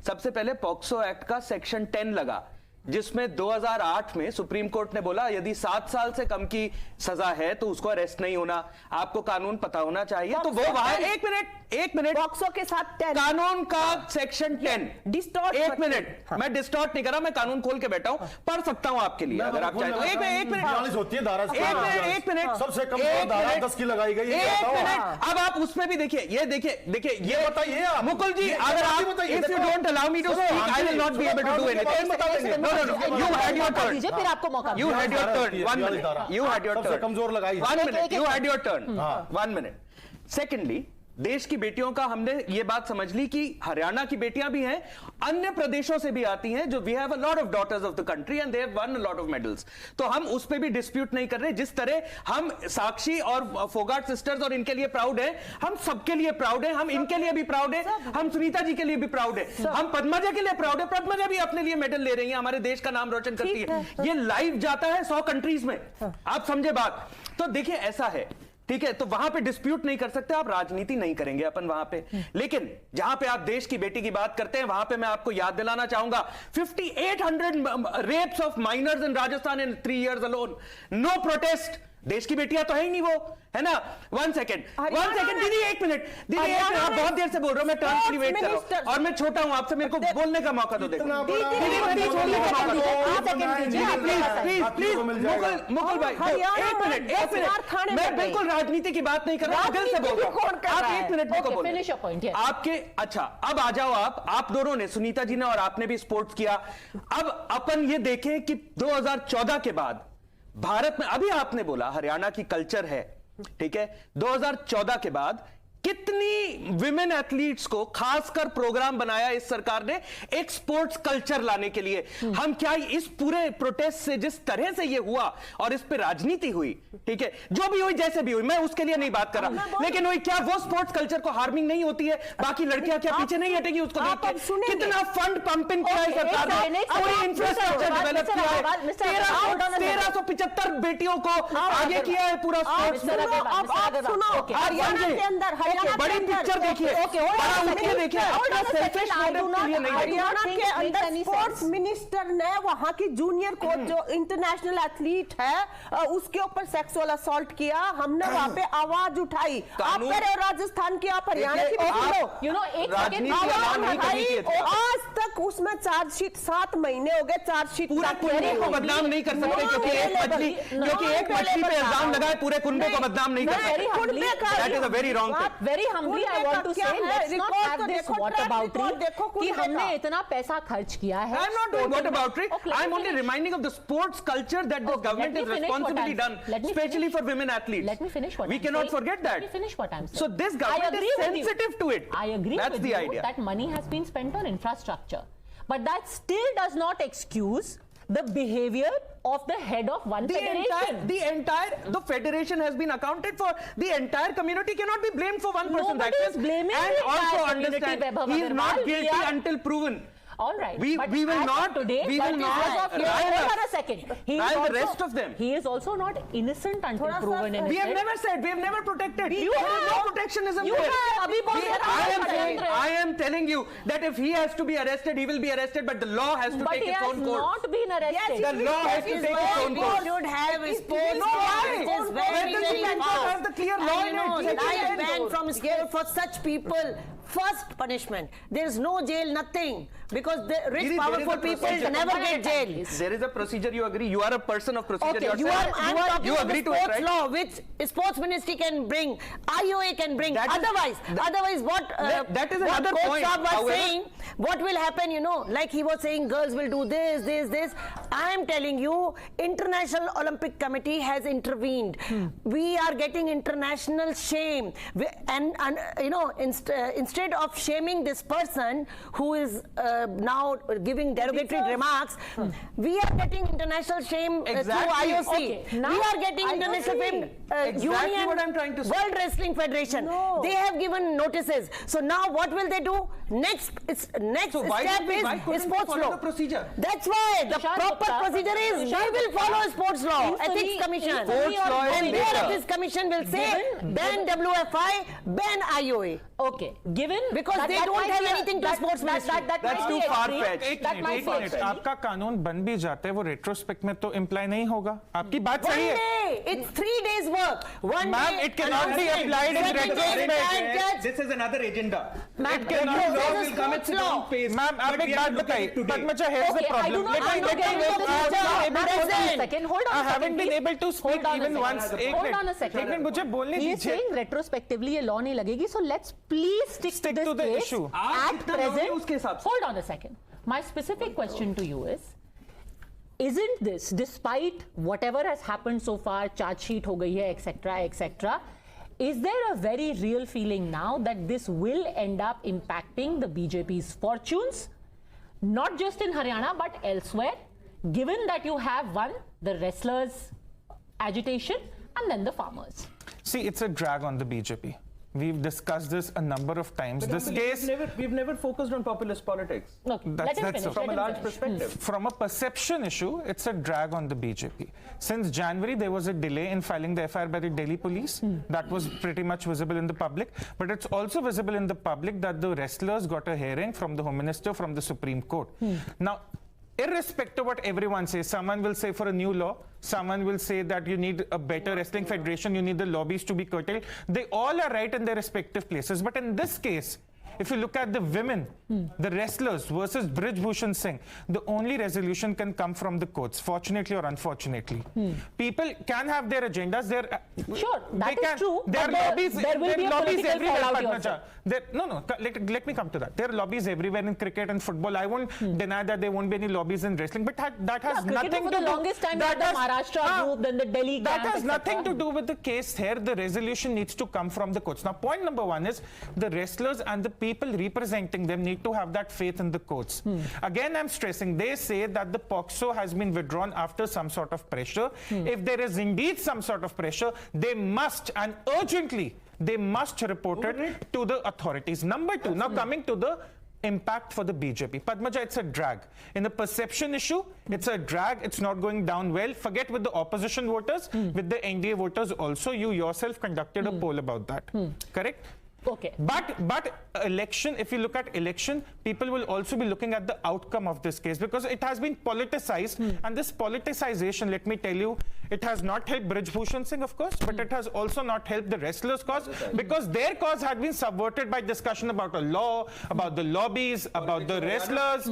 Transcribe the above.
सबसे पहले POCSO act का सेक्शन 10 लगा, जिसमें 2008 में सुप्रीम कोर्ट ने बोला यदि 7 साल से कम की सजा है तो उसको अरेस्ट नहीं होना। आपको कानून पता होना चाहिए। तो वो वहां एक मिनट पॉक्सो के साथ 10 कानून का सेक्शन 10 डिस्टॉर्ट, एक मिनट मैं डिस्टॉर्ट नहीं कर रहा, मैं कानून खोल के बैठा हूं, पढ़ सकता हूं आपके लिए अगर आप चाहें तो। एक मिनट सबसे कम धारा 10 की लगाई गई है। एक मिनट, अब आप उसमें भी देखिए, ये बताइए मुकुल जी, अगर आप if you don't allow me to speak I will not be able to do anything. You had your turn. फिर आपको मौका You had your turn. 1 minute. You had your turn. सबसे कमजोर लगाई। 1 minute. You had your turn. 1 minute. Secondly, देश की बेटियों का हमने ये बात समझ ली कि हरियाणा की बेटियां भी हैं, अन्य प्रदेशों से भी आती हैं, जो we have a lot of daughters of the country and they have won a lot of medals. तो हम उस पे भी डिस्प्यूट नहीं कर रहे। जिस तरह हम साक्षी और फोगाट सिस्टर्स और इनके लिए प्राउड है, हम सबके लिए प्राउड है, हम इनके लिए भी प्राउड है, हम सुनीता जी के लिए भी प्राउड है, हम पद्मजा के लिए प्राउड है। पद्मजा भी अपने लिए मेडल ले रही है, हमारे देश का नाम रोशन करती है। ये लाइव जाता है 100 कंट्रीज में, आप समझे बात। तो देखिए ऐसा है, ठीक है, तो वहां पे डिस्प्यूट नहीं कर सकते, आप राजनीति नहीं करेंगे अपन वहां पे। लेकिन जहां पे आप देश की बेटी की बात करते हैं, वहां पे मैं आपको याद दिलाना चाहूंगा 5800 rapes of minors in Rajasthan in 3 years alone. No protest. देश की बेटियां तो है ही नहीं वो, है ना। 1 सेकेंड दीदी, 1 मिनट दीदी, आप बहुत देर से बोल रहे हो, मैं टर्न के लिए वेट कर रहा हूं और मैं छोटा हूं आपसे, मेरे को बोलने का मौका दो। देखो प्लीज मुकुल भाई, 1 मिनट, मैं बिल्कुल राजनीति की बात नहीं कर रहा हूं, दिल से बोल रहा हूं। आप 1 मिनट मेरे को बोलो आपके। अच्छा, अब आ जाओ आप दोनों ने, सुनीता जी ने और आपने भी स्पोर्ट्स किया। अब अपन ये देखें कि 2014 के बाद भारत में, अभी आपने बोला हरियाणा की कल्चर है, ठीक है, 2014 के बाद कितनी विमेन एथलीट्स को खासकर प्रोग्राम बनाया इस सरकार ने एक स्पोर्ट्स कल्चर लाने के लिए। हम क्या इस पूरे प्रोटेस्ट से जिस तरह से ये हुआ और इस पे राजनीति हुई, ठीक है, जो भी हुई जैसे भी हुई, मैं उसके लिए नहीं बात कर रहा, लेकिन वही क्या वो स्पोर्ट्स कल्चर को हार्मिंग नहीं होती है? बाकी लड़कियां क्या पीछे नहीं हटेगी उसको देख के? कितना फंड पंपिंग किया है सरकार ने, पूरी इंफ्रास्ट्रक्चर डेवलप किया है, 1375 बेटियों को आगे किया है पूरा स्पोर्ट्स। बड़ी पिक्चर देखिए, हरियाणा के अंदर स्पोर्ट्स मिनिस्टर ने वहां की जूनियर कोच जो इंटरनेशनल एथलीट है उसके ऊपर सेक्सुअल असॉल्ट किया। हमने वहां पे आवाज उठाई। आप कह रहे हो राजस्थान की, आप हरियाणा की आज तक उसमें चार्जशीट 7 महीने हो गए, चार्जशीट पूरे कुनबे को बदनाम नहीं कर सकते क्योंकि एक मछली पे इल्जाम लगाए, पूरे कुनबे को बदनाम नहीं कर सकते। That is a very wrong thing. Very humbly, I want to say, let's not have this whataboutery कि हमने इतना पैसा खर्च किया है। I'm not doing whataboutery. I'm only reminding of the sports culture that the government has responsibly done, especially for women athletes. Let me finish what we cannot forget that. Let me finish what I'm saying. So this government is sensitive to it. I agree. That's the idea. That money has been spent on infrastructure, but that still does not excuse the behavior of the head of one federation. The federation has been accounted for. The entire community cannot be blamed for one person's Nobody actions. is blaming and the also entire understand community, he is not guilty until proven. All right. We will not. Today, we will not. Hold on a second. The rest of them. He is also not innocent until proven innocent. We have never said. We have never protected. You have no protectionism. You have. I am telling you that if he has to be arrested, he will be arrested. But the law has to take its own course. But he has not been arrested. The law has to take its own course. Should have sports. No, why? Has the clear law in it. Life ban from sport for such people. First punishment. There is no jail, nothing. Because the rich, powerful people never get jail. There is a procedure, you agree? You are a person of procedure yourself. You agree to sports it, right? Law, which sports ministry can bring, IOA can bring. Otherwise, what that is another point. Was saying, what will happen, you know, like he was saying, girls will do this. I am telling you, International Olympic Committee has intervened. We are getting international shame. And you know, instead of shaming this person who is now giving derogatory remarks, we are getting international shame through IOC. Okay, we are getting international shame. Union, what I'm trying to say. World Wrestling Federation. No. They have given notices. So now what will they do? Next step is sports law. The procedure? That's why the proper proper procedure is we will follow sports law, ethics commission. Sports law is And later. there this commission will say ban WFI, ban IOA. Okay, given Because they don't might have be a- anything to sports ministry. That's That's too far-fetched. एक That might minute, be एक minute, extreme. आपका कानून बन भी जाता है वो retrospect में तो इम्प्लाई नहीं होगा. आपकी बात One सही है. day, it's 3 days work. One Ma'am, day, it cannot be announcement. applied in Second day, retrospect. and judge. This is another agenda. Ma'am, It cannot this is law a will come at sports its own law. pace. Ma'am आप But एक we have बात to look at बताइए. it today. Padmaja, here's the Okay, I do problem. not, I'm not getting into this. Hold on, Hold on a present. second. Hold on I a second, haven't been please. able to speak Hold on a even second. once. एक Hold minute. on a second. एक minute मुझे बोलने He is दीजिए. saying retrospectively ये law नहीं लगेगी, so let's please stick Stick to to this the case issue. आप at जितना लोगे present. उसके हिसाब से. Hold on a second. My specific question to you is, isn't this, despite whatever has happened so far, charge sheet हो गई है, etc., is there a very real feeling now that this will end up impacting the BJP's fortunes, not just in Haryana but elsewhere, given that you have one, the wrestlers' agitation, and then the farmers? See, it's a drag on the BJP. We've discussed this a number of times. But This case, we've never focused on populist politics. Okay, let That's- him that's finish. from let From a him large finish. perspective. from a perception issue, it's a drag on the BJP. Since January, there was a delay in filing the FIR by the Delhi police. That was pretty much visible in the public. But it's also visible in the public that the wrestlers got a hearing from the Home Minister, from the Supreme Court. Now, irrespective of what everyone says, someone will say for a new law, someone will say that you need a better wrestling federation, you need the lobbies to be curtailed. They all are right in their respective places. But in this case, if you look at the women, the wrestlers versus Brij Bhushan Singh, the only resolution can come from the courts, fortunately or unfortunately. People can have their agendas. Sure, that is true, There are but lobbies, there will there be are a lobbies political everywhere, fallout, you Padmaja. Let me come to that. There are lobbies everywhere in cricket and football. I won't deny that there won't be any lobbies in wrestling, but that has Cricket nothing for to the do. longest time, you had the Maharashtra group, then the Delhi That camp, has etc. nothing to do with the case here. The resolution needs to come from the courts. Now, point number one is the wrestlers and the people representing them need to have that faith in the courts. Again, I'm stressing, they say that the POCSO has been withdrawn after some sort of pressure. If there is indeed some sort of pressure, they must, and urgently, they must report it to the authorities. Number two, now coming to the impact for the BJP. Padmaja, it's a drag. In the perception issue, it's a drag. It's not going down well. Forget with the opposition voters, with the NDA voters also. You yourself conducted a poll about that. Correct? Okay. But election, if you look at election, people will also be looking at the outcome of this case because it has been politicized. And this politicization, let me tell you, it has not helped Brij Bhushan Singh, of course, but it has also not helped the wrestlers' cause because their cause had been subverted by discussion about a law, about the lobbies, about the wrestlers.